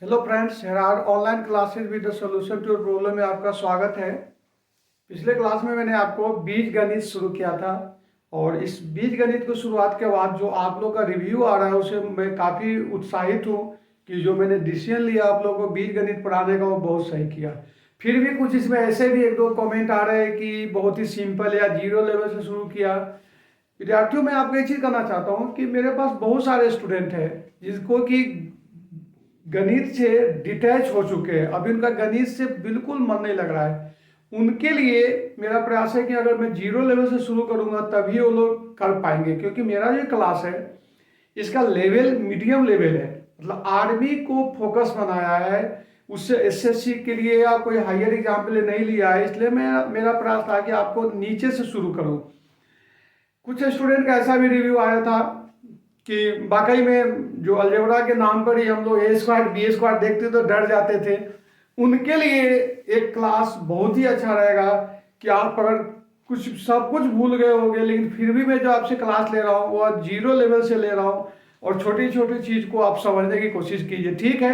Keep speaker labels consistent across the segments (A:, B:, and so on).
A: Hello friends, हेरार online classes with the solution to problem में आपका स्वागत है। पिछले क्लास में मैंने आपको बीज गणित शुरू किया था और इस बीज गणित को शुरुआत के बाद जो आप लोग का रिव्यू आ रहा है उसे मैं काफ़ी उत्साहित हूँ कि जो मैंने डिसीजन लिया आप लोगों को बीज गणित पढ़ाने का वो बहुत सही किया। फिर भी कुछ इसमें ऐसे भी एक दो कमेंट आ रहे हैं कि बहुत ही सिंपल या जीरो लेवल से शुरू किया। विद्यार्थियों, मैं आपको एक चीज़ करना चाहता हूँ कि मेरे पास बहुत सारे स्टूडेंट हैं जिसको कि गणित से डिटैच हो चुके हैं, अभी उनका गणित से बिल्कुल मन नहीं लग रहा है। उनके लिए मेरा प्रयास है कि अगर मैं जीरो लेवल से शुरू करूंगा तभी वो लोग कर पाएंगे, क्योंकि मेरा जो क्लास है इसका लेवल मीडियम लेवल है, मतलब आर्मी को फोकस बनाया है। उससे एसएससी के लिए या कोई हायर एग्जाम के लिए नहीं लिया है, इसलिए मैं मेरा प्रयास था कि आपको नीचे से शुरू करूं। कुछ स्टूडेंट का ऐसा भी रिव्यू आया था कि वाकई में जो अलजेब्रा के नाम पर ही हम लोग ए स्क्वायर बी स्क्वायर देखते तो डर जाते थे। उनके लिए एक क्लास बहुत ही अच्छा रहेगा कि आप अगर कुछ सब कुछ भूल गए होंगे लेकिन फिर भी मैं जो आपसे क्लास ले रहा हूँ वह जीरो लेवल से ले रहा हूँ और छोटी छोटी चीज़ को आप समझने की कोशिश कीजिए। ठीक है,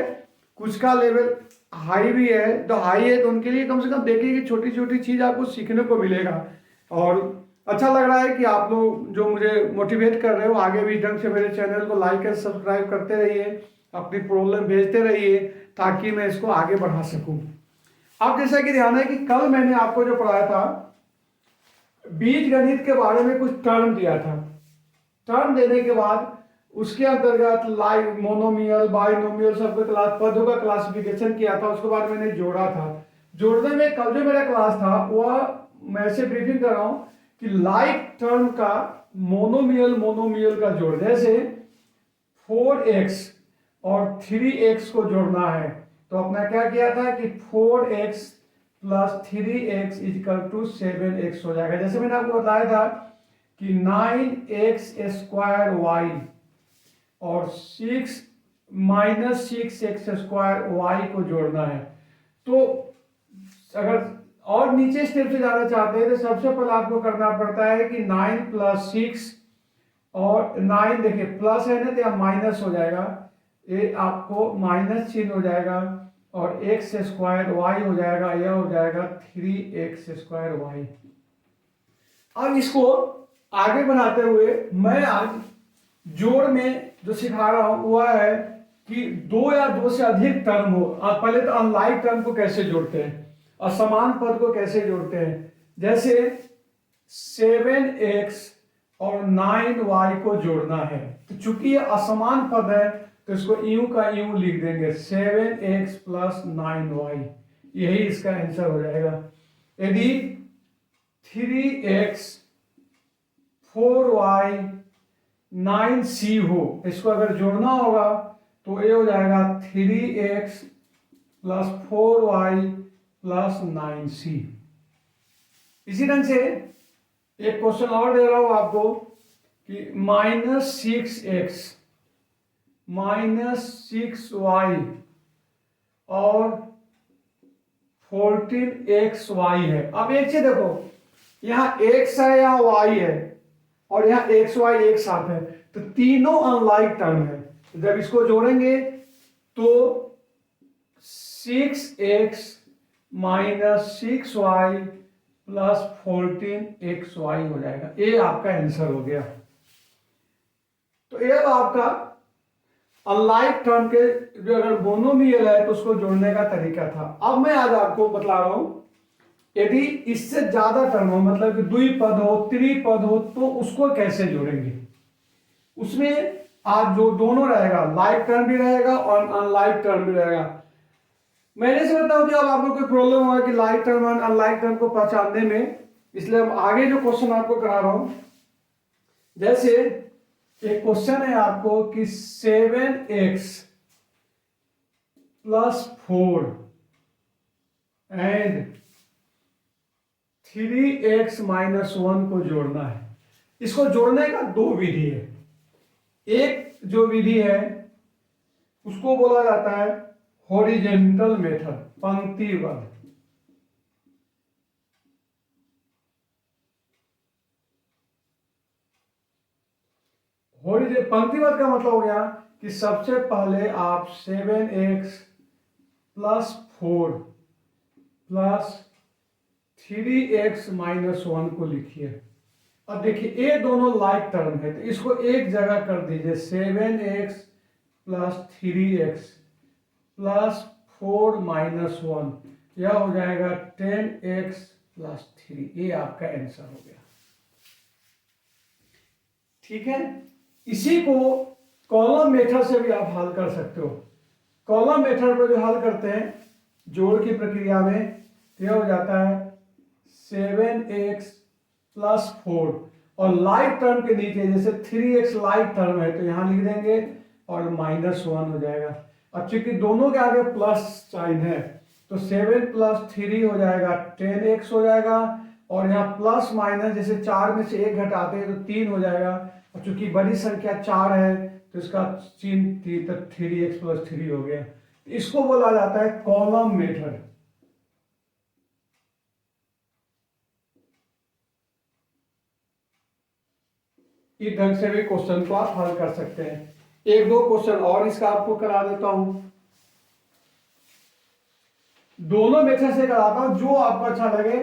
A: कुछ का लेवल हाई भी है तो हाई है तो उनके लिए कम से कम देखिए कि छोटी छोटी चीज़ आपको सीखने को मिलेगा। और अच्छा लग रहा है कि आप लोग जो मुझे मोटिवेट कर रहे हो आगे भी ढंग से मेरे चैनल को लाइक और सब्सक्राइब करते रहिए, अपनी प्रॉब्लम भेजते रहिए ताकि मैं इसको आगे बढ़ा सकूं। अब जैसा कि ध्यान है कि कल मैंने आपको जो पढ़ाया था बीज गणित के बारे में कुछ टर्म दिया था। टर्म देने के बाद उसके अंतर्गत लाइक मोनोमियल बाइनोमियल सबके क्लास पदों का क्लासिफिकेशन किया था, उसके बाद मैंने जोड़ा था। जोड़ने में कल जो मेरा क्लास था वह मैं ऐसे ब्रीफिंग कर रहा हूं कि लाइक टर्म का मोनोमियल मोनोमियल का जोड़, जैसे 4x और 3x को जोड़ना है तो अपना क्या किया था कि 4x plus 3x is equal to 7x हो जाएगा। जैसे मैंने आपको बताया था कि 9x स्क्वायर वाई और 6 माइनस 6x स्क्वायर वाई को जोड़ना है। तो अगर और नीचे स्टेप से जाना चाहते हैं तो सबसे पहले आपको करना पड़ता है कि 9 प्लस 6 और 9 देखिए प्लस है ना तो यहाँ माइनस हो जाएगा, ये आपको माइनस चिन्ह हो जाएगा और एक्स स्क्वायर वाई हो जाएगा, यह हो जाएगा 3x स्क्वायर वाई। अब इसको आगे बढ़ाते हुए मैं आज जोड़ में जो सिखा रहा हूं वह है कि दो या दो से अधिक टर्म हो। पहले तो अनलाइक टर्म को कैसे जोड़ते हैं, असमान पद को कैसे जोड़ते हैं। जैसे 7x और 9y को जोड़ना है तो चूंकि ये असमान पद है तो इसको यू का यू लिख देंगे 7x प्लस 9y, यही इसका आंसर हो जाएगा। यदि 3x 4y 9c हो, इसको अगर जोड़ना होगा तो ये हो जाएगा 3x plus 4y plus 9c। इसी ढंग से एक क्वेश्चन और दे रहा हूं आपको कि -6x -6y और 14xy है। अब एक चीज देखो, यहाँ x है यहाँ y है और यहाँ एक्स वाई एक साथ है तो तीनों अनलाइक टर्म है। जब इसको जोड़ेंगे तो 6x minus 6y plus 14xy हो जाएगा, ये आपका आंसर हो गया। तो ये आपका अनलाइक टर्म के जो अगर मोनोमियल है तो उसको जोड़ने का तरीका था। अब मैं आज आपको बता रहा हूं यदि इससे ज्यादा टर्म हो, मतलब कि द्विपद हो त्रिपद हो तो उसको कैसे जोड़ेंगे। उसमें आज जो दोनों रहेगा, लाइक टर्म भी रहेगा और अनलाइक टर्म भी रहेगा। मैंने समझता हूं कि अब आपको कोई प्रॉब्लम होगा कि लाइक टर्म और अनलाइक टर्म को पहचानने में, इसलिए हम आगे जो क्वेश्चन आपको करा रहा हूं, जैसे एक क्वेश्चन है आपको कि 7x plus 4 and 3x minus 1 को जोड़ना है। इसको जोड़ने का दो विधि है। एक जो विधि है उसको बोला जाता है हॉरिजेंटल मेथड, पंक्तिवाद। पंक्तिवाद का मतलब हो गया कि सबसे पहले आप 7x प्लस 4 प्लस 3x-1 को लिखिए। अब देखिए ये दोनों लाइक टर्म है तो इसको एक जगह कर दीजिए। 7x प्लस 3x प्लस 4-1, यह हो जाएगा 10x प्लस 3। ये आपका आंसर हो गया। ठीक है, इसी को कॉलम मेथड से भी आप हल कर सकते हो। कॉलम मेथड पर जो हल करते हैं जोड़ की प्रक्रिया में, तो यह हो जाता है 7x प्लस 4 और लाइक टर्म के नीचे जैसे 3x लाइक टर्म है तो यहां लिख देंगे और -1 हो जाएगा। अब चूंकि दोनों के आगे प्लस साइन है तो 7 प्लस 3 हो जाएगा 10x हो जाएगा और यहाँ प्लस माइनस जैसे 4 में से 1 घटाते हैं तो 3 हो जाएगा और चूंकि बड़ी संख्या 4 है तो इसका चिन्ह 3x प्लस 3 हो गया। इसको बोला जाता है कॉलम मेथड। इस ढंग से भी क्वेश्चन को आप हल कर सकते हैं। एक दो क्वेश्चन और इसका आपको करा देता हूं, दोनों मेथड से कराता हूं जो आपको अच्छा लगे।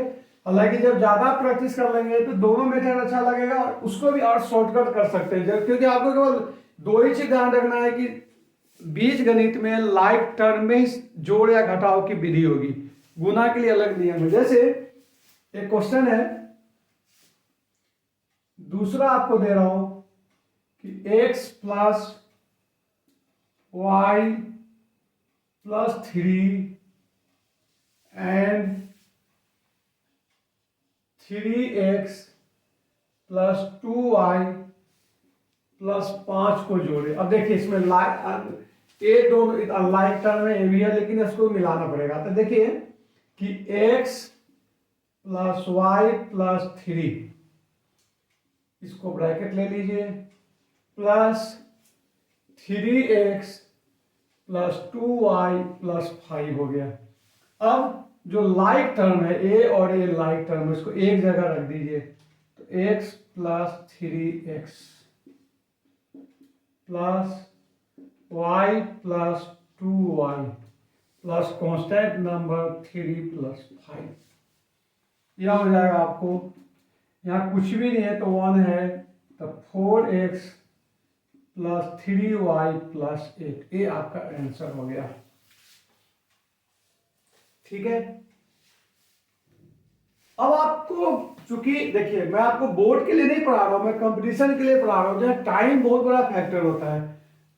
A: हालांकि जब ज्यादा प्रैक्टिस कर लेंगे तो दोनों मेथड अच्छा लगेगा और उसको भी और शॉर्टकट कर सकते हैं, क्योंकि आपको केवल दो ही चीज ध्यान रखना है कि बीज गणित में लाइक टर्म में जोड़ या घटाव की विधि होगी, गुना के लिए अलग नियम है। जैसे एक क्वेश्चन है, दूसरा आपको दे रहा हूं कि x plus y plus 3 and 3x plus 2y plus 5 को जोड़े। अब देखिए इसमें ये दोनों लाइक टर्म में ये भी है लेकिन इसको मिलाना पड़ेगा। तो देखिए कि x प्लस y प्लस 3, इसको ब्रैकेट ले लीजिए, plus 3x plus 2y plus 5 हो गया। अब जो लाइक टर्म है a और a लाइक टर्म है इसको एक जगह रख दीजिए। तो x plus 3x plus y plus 2y plus constant number 3 plus 5, यह हो जाएगा आपको। यहाँ कुछ भी नहीं है तो 1 है तो 4x प्लस 3y प्लस 8, ये आपका आंसर हो गया। ठीक है, अब आपको चूंकि देखिए मैं आपको बोर्ड के लिए नहीं पढ़ा रहा हूं, मैं कंपटीशन के लिए पढ़ा रहा हूं जहां टाइम बहुत बड़ा फैक्टर होता है।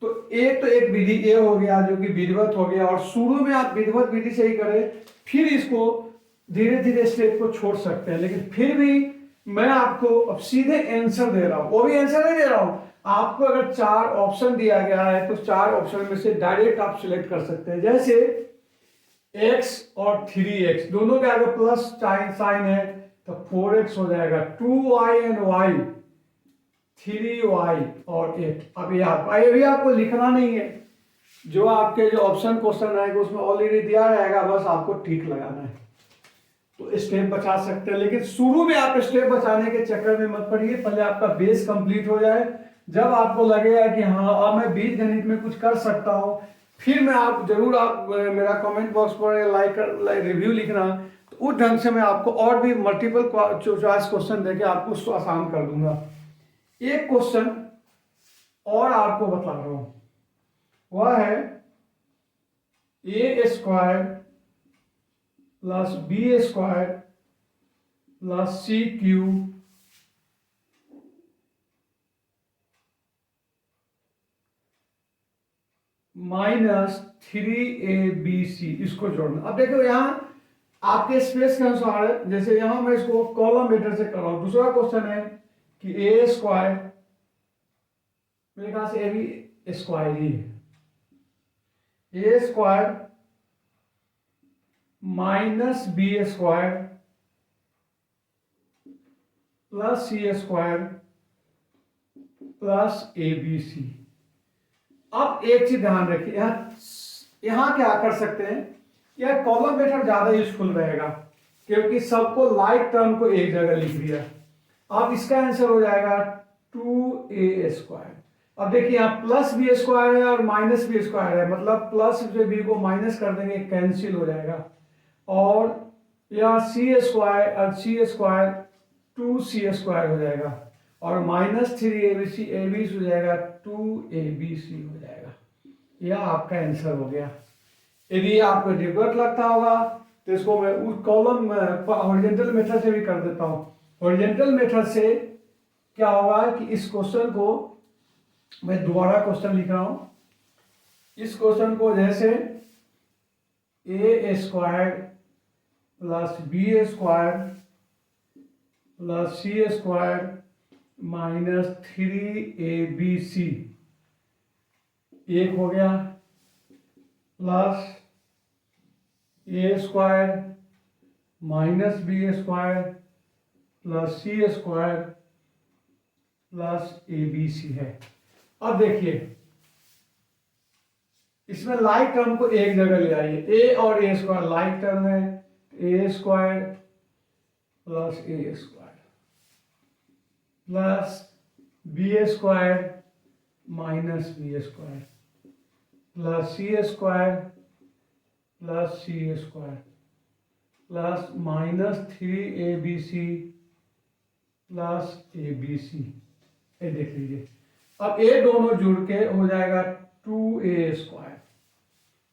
A: तो एक विधि ये हो गया जो कि विधिवत हो गया, और शुरू में आप विधिवत विधि से ही करें, फिर इसको धीरे धीरे स्टेप को छोड़ सकते हैं। लेकिन फिर भी मैं आपको अब सीधे आंसर दे रहा हूं, वो भी आंसर नहीं दे रहा हूं आपको। अगर 4 ऑप्शन दिया गया है तो 4 ऑप्शन में से डायरेक्ट आप सिलेक्ट कर सकते हैं। जैसे x और 3x दोनों के आगे प्लस साइन है तो 4x हो जाएगा, 2y एंड y 3y और 8। अब ये भी आपको लिखना नहीं है, जो आपके जो ऑप्शन क्वेश्चन रहेगा उसमें ऑलरेडी दिया रहेगा, बस आपको ठीक लगाना है तो स्टेप बचा सकते हैं। लेकिन शुरू में आप स्टेप बचाने के चक्कर में मत पड़िए, पहले आपका बेस कंप्लीट हो जाए। जब आपको लगेगा कि हाँ अब मैं बीज गणित में कुछ कर सकता हूँ, फिर मैं आप जरूर आप मेरा कमेंट बॉक्स पर लाइक रिव्यू लिखना, तो उस ढंग से मैं आपको और भी मल्टीपल चॉइस क्वेश्चन देके आपको उसको आसान कर दूंगा। एक क्वेश्चन और आपको बता रहा हूं, वह है a square plus b square plus c cube -3abc, इसको जोड़ना। अब देखो यहाँ आपके स्पेस के अनुसार है, जैसे यहां मैं इसको कॉलम मेथड से कर रहा हूं। दूसरा क्वेश्चन है कि a स्क्वायर, मेरे ख्याल से ए भी स्क्वायर ही है, a square minus b square plus c square plus abc। अब एक चीज ध्यान रखिए, यहां क्या कर सकते हैं, यह कॉलम मेथड ज्यादा यूजफुल रहेगा क्योंकि सबको लाइक टर्म को एक जगह लिख दिया। अब इसका आंसर हो जाएगा 2a स्क्वायर। अब देखिए यहाँ प्लस बी स्क्वायर है और माइनस बी स्क्वायर है, मतलब प्लस से बी को माइनस कर देंगे, कैंसिल हो जाएगा। और यह सी स्क्वायर 2c² हो जाएगा और -3abc abc हो जाएगा 2abc हो जाएगा। यह आपका आंसर हो गया। यदि आपको डिफिकल्ट लगता होगा तो इसको मैं उस कॉलम हॉरिजॉन्टल मेथड से भी कर देता हूँ। हॉरिजॉन्टल मेथड से क्या होगा कि इस क्वेश्चन को मैं दोबारा क्वेश्चन लिख रहा हूँ। इस क्वेश्चन को जैसे a² plus b² plus c² -3abc एक हो गया, plus a² minus b² plus c² plus abc है। अब देखिए इसमें लाइक टर्म को एक जगह ले आइए, a और a² लाइक टर्म है, a² plus a² plus b² minus b² plus c² plus c² plus -3abc plus abc। ये देख लीजिए, अब ये दोनों जुड़ के हो जाएगा 2a²।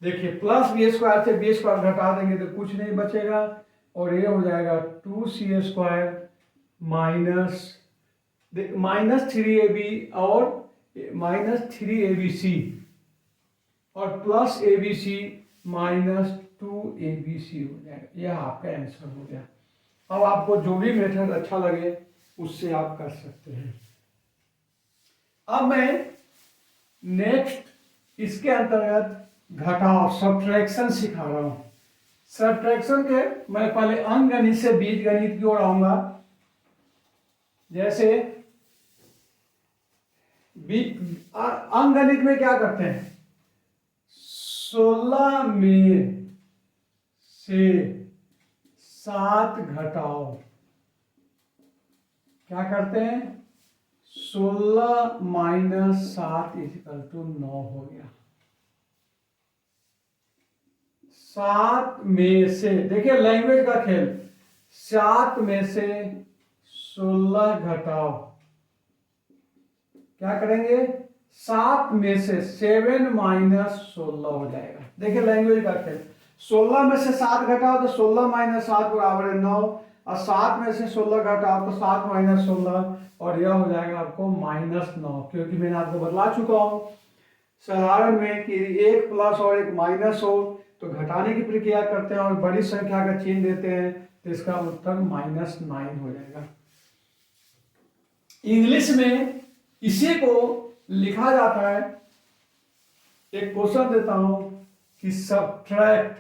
A: देखिए प्लस b² से b² घटा देंगे तो कुछ नहीं बचेगा और ये हो जाएगा 2c² -3ab और -3abc और प्लस abc -2abc हो जाएगा। यह आपका आंसर हो गया। अब आपको जो भी मेथड अच्छा लगे उससे आप कर सकते हैं। अब मैं नेक्स्ट इसके अंतर्गत घटाव सब्ट्रैक्शन सिखा रहा हूं। सब्ट्रैक्शन के मैं पहले अंकगणित से बीजगणित की ओर आऊंगा। जैसे अंकगणित में क्या करते हैं, 16 में से 7 घटाओ। क्या करते हैं, 16 माइनस 7 = 9 हो गया। 7 में से, देखिए लैंग्वेज का खेल, 7 में से 16 घटाओ। क्या करेंगे, 7 में से 7 माइनस 16 हो जाएगा। देखिए लैंग्वेज का खेल, 16 में से 7 घटाओ तो 16 माइनस 7 बराबर है 9 और 7 में से 16 घटाओ तो 7 माइनस 16 और यह हो जाएगा आपको -9। क्योंकि मैंने आपको बतला चुका हूं साधारण में कि एक प्लस और एक माइनस हो तो घटाने की प्रक्रिया करते हैं और बड़ी संख्या का चिन्ह देते हैं तो इसका उत्तर -9 हो जाएगा। इंग्लिश में इसी को लिखा जाता है, एक क्वेश्चन देता हूं कि सब्ट्रैक्ट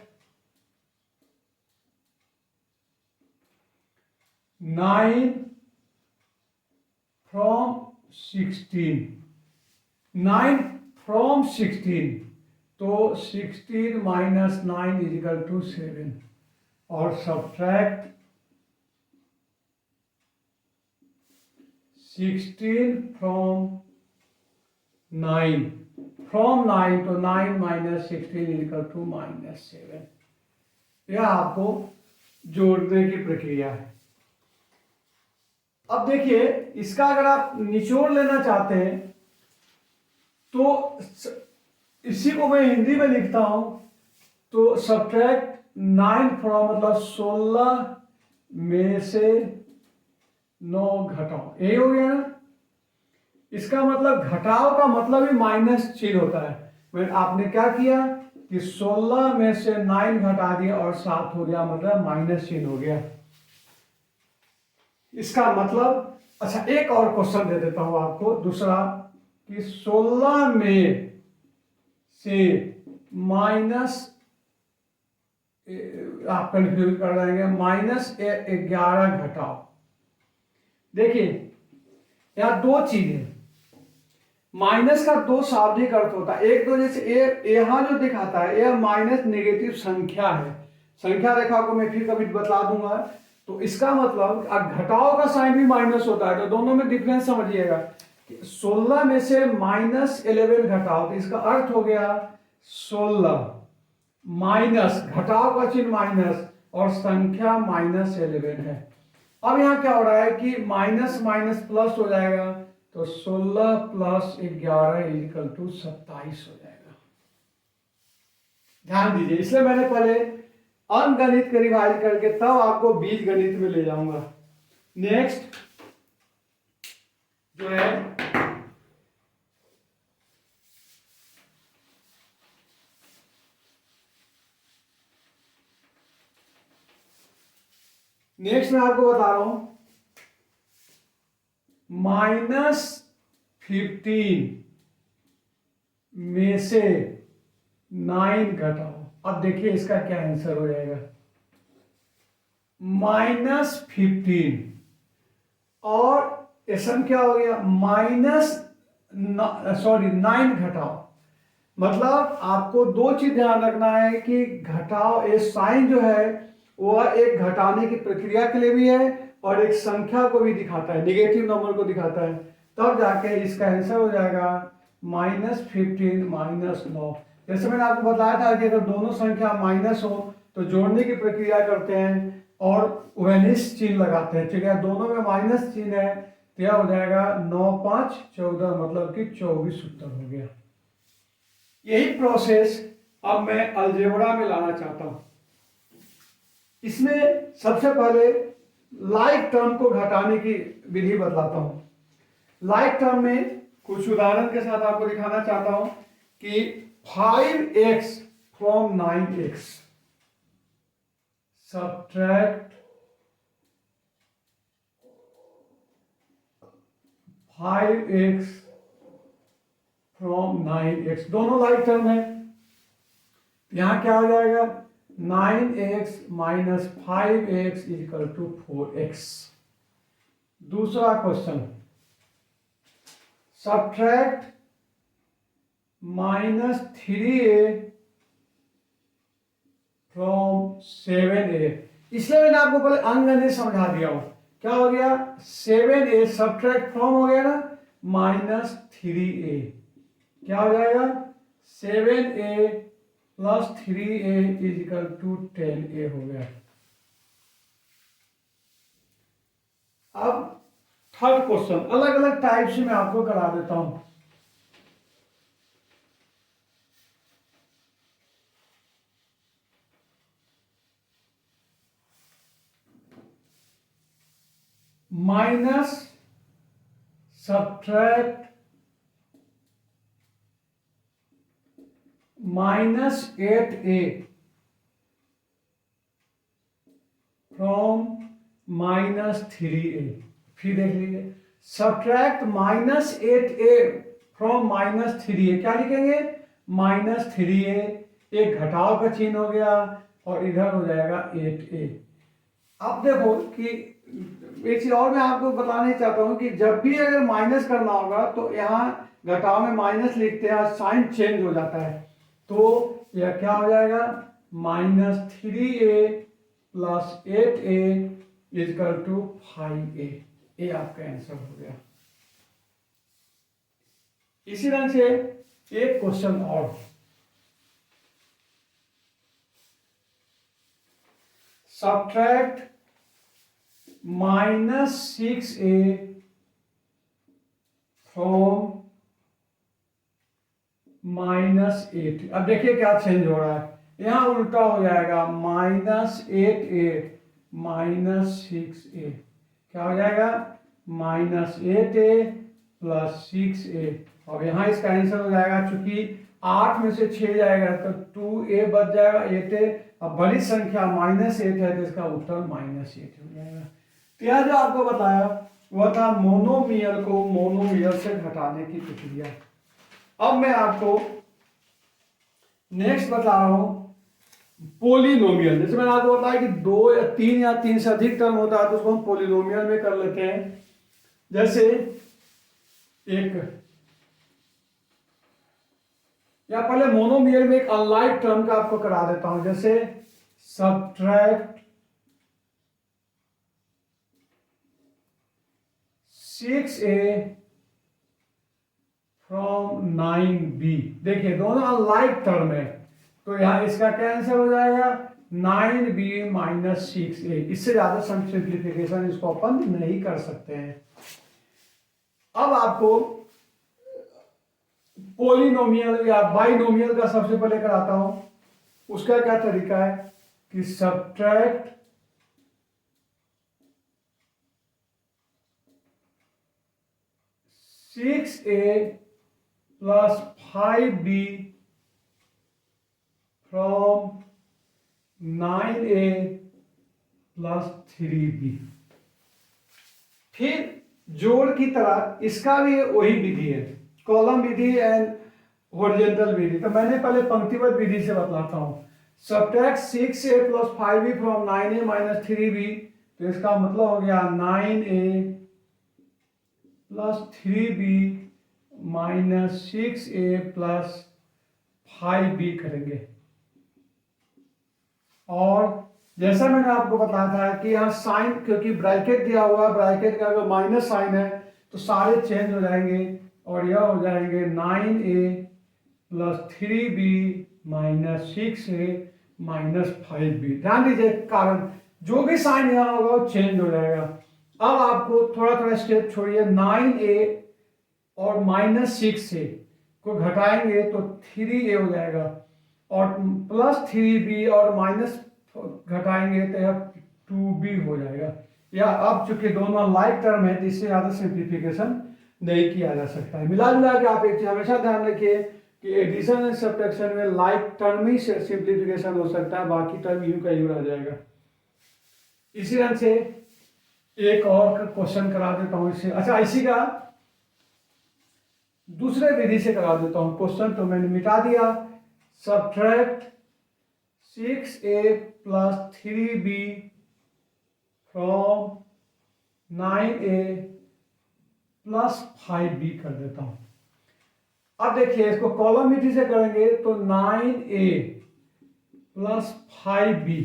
A: 9 from 16। 9 from 16 तो 16 माइनस 9 = 7 और सब्ट्रैक्ट 16 from 9 तो 9 माइनस 16 = -7। यह आपको जोड़ने की प्रक्रिया है। अब देखिए इसका अगर आप निचोड़ लेना चाहते हैं तो इसी को मैं हिंदी में लिखता हूं तो सब्ट्रैक्ट 9 फ्रॉम मतलब 16 में से 9 घटाओ। यही हो गया ना। इसका मतलब घटाओ का मतलब ही माइनस चिन्ह होता है। मैं आपने क्या किया कि 16 में से 9 घटा दिया और 7 हो गया, मतलब माइनस चिन्ह हो गया। इसका मतलब अच्छा एक और क्वेश्चन दे देता हूं आपको दूसरा कि 16 में से माइनस, आप कंफ्यूज कर देंगे, -11 घटाओ। देखिए यहां दो चीजें, माइनस का दो शाब्दिक अर्थ होता है। एक तो जैसे यहां जो दिखाता है यह माइनस नेगेटिव संख्या है, संख्या रेखा को मैं फिर कभी बतला दूंगा। तो इसका मतलब घटाओ का साइन भी माइनस होता है, तो दोनों में डिफरेंस समझिएगा। 16 में से -11 घटाओ, तो इसका अर्थ हो गया 16 माइनस, घटाव का चिन्ह माइनस और संख्या -11 है। अब यहाँ क्या हो रहा है कि माइनस माइनस प्लस हो जाएगा, तो 16 प्लस 11 इक्वल टू 27 हो जाएगा। ध्यान दीजिए, इसलिए मैंने पहले अंकगणित के रिवाइज करके तब आपको बीज गणित में ले जाऊंगा। नेक्स्ट जो है नेक्स्ट मैं आपको बता रहा हूं -15 में से 9 घटाओ। अब देखिए इसका क्या आंसर हो जाएगा। -15 और सम क्या हो गया, 9 घटाओ। मतलब आपको दो चीज ध्यान रखना है कि घटाओ, ये साइन जो है वह एक घटाने की प्रक्रिया के लिए भी है और एक संख्या को भी दिखाता है, नेगेटिव नंबर को दिखाता है। तब जाके इसका आंसर हो जाएगा -15 -9। जैसे मैंने आपको बताया था कि अगर दोनों संख्या माइनस हो तो जोड़ने की प्रक्रिया करते हैं और वेनिस चिन्ह लगाते हैं। ठीक है, दोनों में माइनस चिन्ह है तो यह हो जाएगा 9 5 14, मतलब कि 24 उत्तर हो गया। यही प्रोसेस अब मैं अलजेब्रा में लाना चाहता हूं। इसमें सबसे पहले लाइक टर्म को घटाने की विधि बतलाता हूं। लाइक टर्म में कुछ उदाहरण के साथ आपको दिखाना चाहता हूं कि 5x from 9x subtract 5x from 9x, दोनों लाइक टर्म है। यहां क्या हो जाएगा, 9x minus 5x equal to 4x। दूसरा question, subtract -3a from 7a। इसलिए मैंने आपको पहले अंकगणित समझा दिया हूं। क्या हो गया, 7a सब्ट्रैक्ट फ्रॉम हो गया ना -3a, क्या हो जाएगा 7a plus 3a is equal to 10a हो गया। अब थर्ड क्वेश्चन अलग अलग टाइप से मैं आपको करा देता हूं। Minus subtract -8a from -3a। फिर देख लीजिए, सब्ट्रैक्ट -8a फ्रॉम -3a, क्या लिखेंगे -3a, एक घटाव का चिन्ह हो गया और इधर हो जाएगा 8a। अब देखो कि एक चीज और मैं आपको बताना चाहता हूं कि जब भी अगर माइनस करना होगा तो यहाँ घटाव में माइनस लिखते हैं, साइन चेंज हो जाता है। तो यह क्या हो जाएगा -3a plus 8a is equal to 5a। ये आपका आंसर हो गया। इसी तरह से एक क्वेश्चन और, सब्ट्रैक्ट -6a फ्रॉम -8। अब देखिए क्या चेंज हो रहा है, यहां उल्टा हो जाएगा -8a -6a, क्या हो जाएगा -8a प्लस 6a। और यहाँ इसका आंसर हो जाएगा, चूंकि 8 में से 6 जाएगा तो 2a बच जाएगा 8a। अब बड़ी संख्या -8 है तो इसका उत्तर -8 हो जाएगा। तो यह जो आपको बताया वह था मोनोमियल को मोनोमियल से घटाने की प्रक्रिया। अब मैं आपको नेक्स्ट बता रहा हूं पोलिनोमियल। जैसे मैंने आपको बताया कि 2 या 3 या 3 से अधिक टर्म होता है तो उसको हम पोलिनोमियल में कर लेते हैं। जैसे एक या पहले मोनोमियल में एक अनलाइक टर्म का आपको करा देता हूं, जैसे सब्ट्रैक्ट 6a फ्रॉम 9b। देखिए दोनों लाइक टर्म है, तो यहाँ इसका कैंसिल हो जाएगा 9b माइनस 6a। इससे ज्यादा सिंप्लीफिकेशन इसको अपन नहीं कर सकते हैं। अब आपको पोलिनोमियल या बाइनोमियल का सबसे पहले कराता हूं। उसका क्या तरीका है कि subtract 6a plus 5b from 9a plus 3b। फिर जोड़ की तरह इसका भी वही विधि है, कॉलम विधि एंड हॉरिजॉन्टल विधि। तो मैंने पहले पंक्तिबद्ध विधि से बतलाता हूं। Subtract 6a plus 5b from 9a minus 3b, तो इसका मतलब हो गया 9a plus 3b minus 6a plus 5b करेंगे। और जैसा मैंने आपको बताया था कि यहाँ साइन, क्योंकि ब्रैकेट दिया हुआ, ब्रैकेट का अगर माइनस साइन है तो सारे चेंज हो जाएंगे और यह हो जाएंगे 9a plus 3b minus 6a minus 5b। ध्यान दीजिए, कारण जो भी साइन यहाँ होगा वो चेंज हो जाएगा। अब आपको थोड़ा थोड़ा स्टेप छोड़िए, 9a और माइनस 6a को घटाएंगे तो 3a हो जाएगा, और प्लस 3b और माइनस घटाएंगे तो यह 2b हो जाएगा। या अब चूंकि दोनों लाइक टर्म है तो इससे ज्यादा सिंप्लीफिकेशन नहीं किया जा सकता है। मिला जुला के आप एक चीज हमेशा ध्यान रखिए कि एडिशन एंड सब्ट्रैक्शन में लाइक टर्म ही से सिंप्लीफिकेशन हो सकता है, बाकी टर्म यूं का यूं रह जाएगा। इसी तरह से एक और क्वेश्चन करा देता हूं इससे। अच्छा, इसी का दूसरे विधि से करा देता हूं क्वेश्चन, तो मैंने मिटा दिया। Subtract 6a plus 3b from 9a plus 5b कर देता हूं। अब देखिए इसको कॉलम विधि से करेंगे तो 9a प्लस 5b,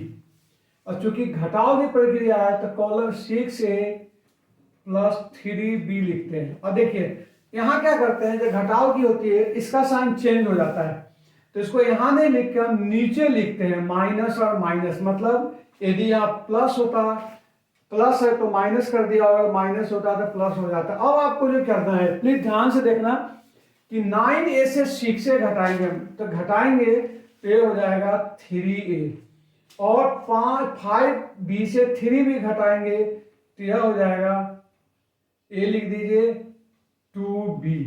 A: और चूंकि घटाव की प्रक्रिया है तो कॉलम 6a प्लस 3b लिखते हैं। और देखिए यहां क्या करते हैं, जब घटाव की होती है इसका साइन चेंज हो जाता है, तो इसको यहां नहीं लिख के हम नीचे लिखते हैं माइनस और माइनस। मतलब यदि यहाँ प्लस होता, प्लस है तो माइनस कर दिया, और माइनस होता तो प्लस हो जाता। अब आपको जो करना है, प्लीज ध्यान से देखना कि 9a से 6a घटाएंगे, तो घटाएंगे तो ये हो जाएगा 3a, और 5b से 3b घटाएंगे तो यह हो जाएगा, a लिख दीजिए 2b।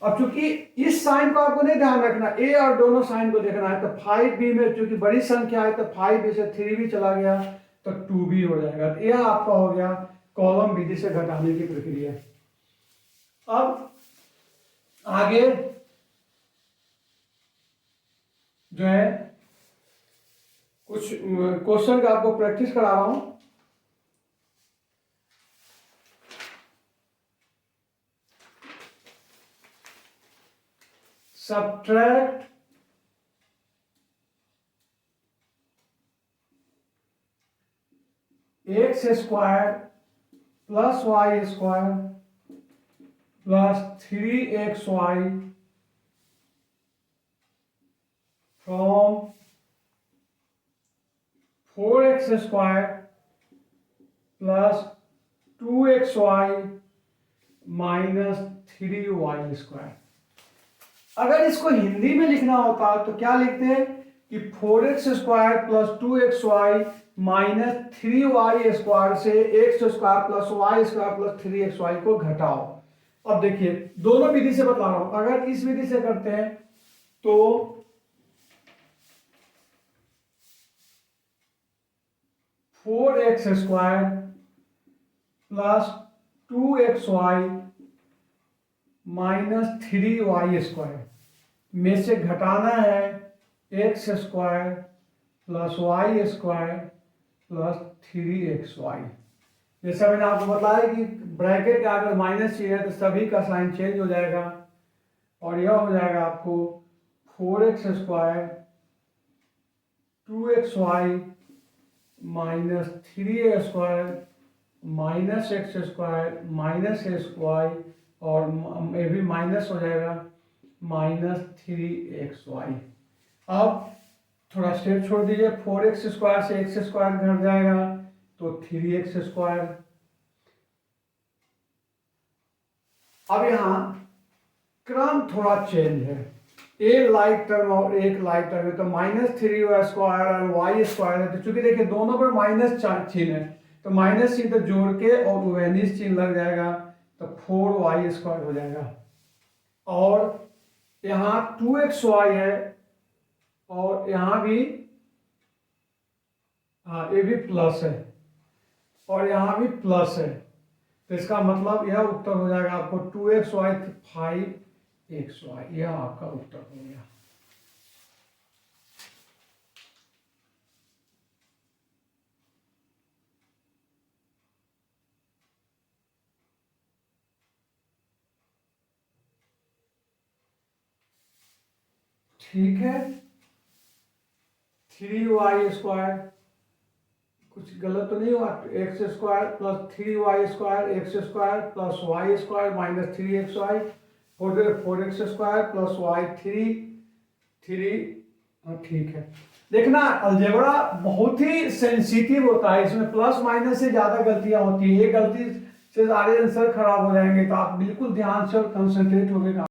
A: अब चूंकि इस साइन को आपको नहीं ध्यान रखना, ए और दोनों साइन को देखना है, तो 5b में चूंकि बड़ी संख्या है तो 5b से 3b चला गया तो 2b हो जाएगा। तो यह आपका हो गया कॉलम विधि से घटाने की प्रक्रिया। अब आगे जो है कुछ क्वेश्चन का आपको प्रैक्टिस करा रहा हूं। Subtract x square plus y square plus 3xy from 4x square plus 2xy minus 3y square. अगर इसको हिंदी में लिखना होता तो क्या लिखते हैं कि 4x square plus 2xy minus 3y square से x square plus y square plus 3xy को घटाओ। अब देखिए दोनों विधि से बता रहा हूं। अगर इस विधि से करते हैं तो 4x square plus 2xy minus 3y square में से घटाना है x square plus y square plus 3xy। जैसा मैंने आपको बताया कि ब्रैकेट का अगर माइनस चाहिए तो सभी का साइन चेंज हो जाएगा, और यह हो जाएगा आपको 4x square 2xy minus 3a square minus x square minus a square, और ये भी माइनस हो जाएगा माइनस 3xy। अब थोड़ा स्टेप छोड़ दीजिए, 4x स्क्वायर से x स्क्वायर घट जाएगा तो 3x स्क्वायर। अब यहाँ क्रम थोड़ा चेंज है, एक लाइक टर्म और एक लाइक टर्म है, तो माइनस 3y स्क्वायर और वाई स्क्वायर है, तो चूंकि देखिए दोनों पर माइनस चिन्ह है तो माइनस चिन्ह तो जोड़ के और उभयनिष्ठ चिन्ह लग जाएगा तो 4y स्क्वायर हो जाएगा। और यहाँ 2xy है और यहाँ भी, हाँ ये भी प्लस है और यहाँ भी प्लस है, तो इसका मतलब यह उत्तर हो जाएगा आपको 2xy 5xy, यह आपका उत्तर हो गया। ठीक है, 3y स्क्वायर, कुछ गलत तो नहीं हुआ, x square plus 3y square x square plus y square minus 3xy, 4x square plus y 3। ठीक है, देखना अलजेब्रा बहुत ही सेंसिटिव होता है, इसमें प्लस माइनस से ज़्यादा गलतियां होती है, ये गलती से सारे आंसर खराब हो जाएंगे, तो आप बिल्कुल ध्यान से और कंसंट्रेट होकर